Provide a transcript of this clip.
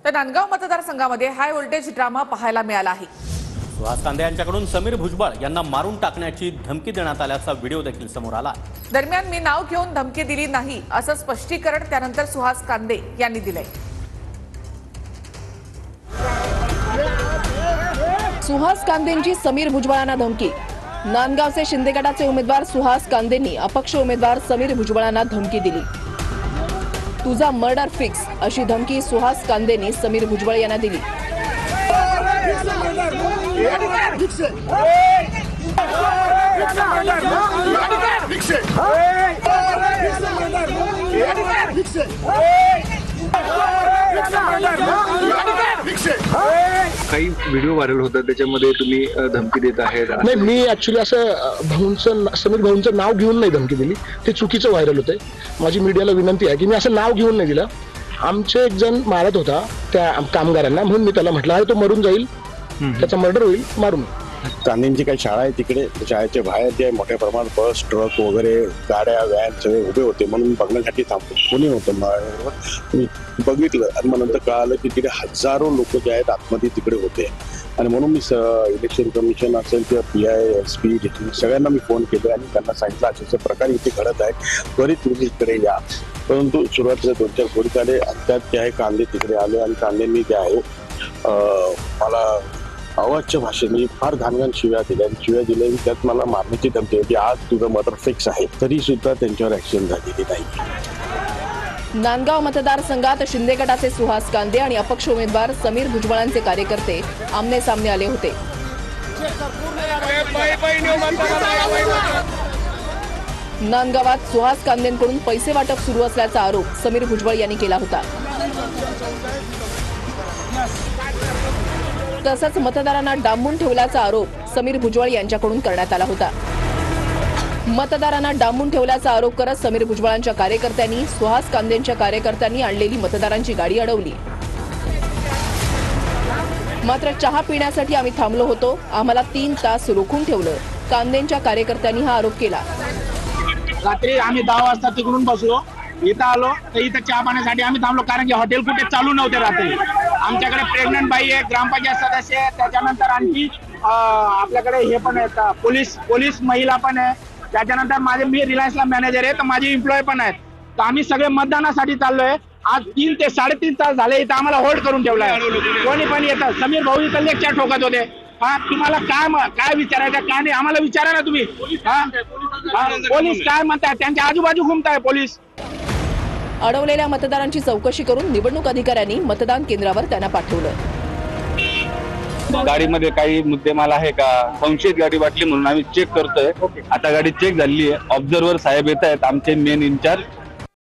तर नांदगाव मतदारसंघामध्ये high voltage drama पाहायला मिळाला आहे। सुहास कांदे यांच्याकडून समीर भुजबळ यांना मारून टाकण्याची धमकी देण्यात आल्याचा व्हिडिओ देखील समोर आला। दरम्यान मी नाव घेऊन धमकी दिली नाही असं स्पष्टीकरण त्यानंतर सुहास कांदे यांनी दिले। सुहास कांदेंची समीर भुजबळांना धमकी। नांदगावचे शिंदे गटाचे उमेदवार सुहास कांदेंनी अपक्ष उमेदवार समीर भुजबळांना धमकी दिली। तुझा मर्डर फिक्स अशी धमकी सुहास कांदेंनी समीर भुजबळ यांना दिली। काही व्हिडिओ व्हायरल होतात त्याच्यामध्ये तुम्ही धमकी देत आहेत। नाही, मी ऍक्च्युली असं समीर भाऊंचं नाव घेऊन नाही धमकी दिली, ते चुकीचं व्हायरल होतंय। माझी मीडियाला विनंती आहे की मी असं नाव घेऊन नाही दिलं। आमचे एक जण मारत होता त्या कामगारांना, म्हणून मी त्याला म्हटलं अरे तो मरून जाईल, त्याचा मर्डर होईल, मारून। कांदेंची काही शाळा आहे तिकडे, शाळेच्या बाहेर जे मोठ्या प्रमाणात बस ट्रक वगैरे गाड्या व्हॅन सगळे उभे होते, म्हणून बघण्यासाठी थांबतो। कोणी होतं मी बघितलं आणि मग नंतर कळालं की तिकडे हजारो लोक जे आहेत आतमध्ये तिकडे होते। आणि म्हणून मी इलेक्शन कमिशन असेल किंवा PI SP सगळ्यांना मी फोन केले आणि त्यांना सांगितलं अशा प्रकारे इथे घडत आहे, त्वरित तुम्ही इकडे या। परंतु सुरुवातीला 2-4 गोळी आले आणि त्यात जे आहे कांदे तिकडे आले आणि कांदेंनी जे आहे मला आवाजच्या भाषेने फार घाणघाण शिव्या दिल्या त्यात मला मारण्याची धमकी होती। आज तुझं मर्डर फिक्स आहे, तरी सुद्धा त्यांच्यावर ऍक्शन झालेली नाही। नांदगाव मतदारसंघात शिंदे गटाचे सुहास कांदे आणि अपक्ष उमेदवार समीर भुजबळांचे कार्यकर्ते आमने सामने आले होते। नांदगावात सुहास कांदेंकडून पैसे वाटप सुरू असल्याचा आरोप समीर भुजबळ यांनी केला होता। तसंच मतदारांना डांबून ठेवल्याचा आरोप समीर भुजबळ यांच्याकडून करण्यात आला होता। मतदारांना डांबून ठेवल्याचा आरोप करत समीर भुजबळांच्या कार्यकर्त्यांनी सुहास कांदेंच्या कार्यकर्त्यांनी आणलेली मतदारांची गाडी अडवली। मात्र चहा पिण्यासाठी आम्ही थांबलो होतो, आम्हाला 3 तास रोखून ठेवलं, कांदेंच्या कार्यकर्त्यांनी हा आरोप केला। रात्री आम्ही 10 वाजता तिकडून बसलो, इथं आलो तर इथं चहा पाण्यासाठी आम्ही थांबलो, कारण की हॉटेल कुठे चालू नव्हते रात्री। आमच्याकडे प्रेग्नंट बाई आहे, ग्रामपंचायत सदस्य आहे, त्याच्यानंतर आणखी आपल्याकडे हे पण आहेत, पोलीस महिला पण आहे, त्याच्यानंतर मी रिलायन्सला मॅनेजर आहे, तर माझे एम्प्लॉय पण आहेत। तर आम्ही सगळे मतदानासाठी चाललोय। आज 3 ते 3.5 तास झाले इथं आम्हाला होल्ड करून ठेवलाय। कोणी पण येतं, समीर भाऊ इथं लेक्चर ठोकत होते। तुम्हाला काय विचारायचं, काय नाही आम्हाला विचारा ना तुम्ही। पोलीस काय म्हणतात, त्यांच्या आजूबाजू घुमताय पोलीस। अडवलेल्या मतदारांची चौकशी करून निवडणूक अधिकाऱ्यांनी मतदान केंद्रावर त्यांना पाठवलं। गाडीमध्ये काही मुद्देमाल आहे का, संशयित गाडी वाटली म्हणून आम्ही चेक करतोय। आता गाडी चेक झाली आहे, ऑब्झर्व्हर साहेब येत आहेत, आमचे मेन इन्चार्ज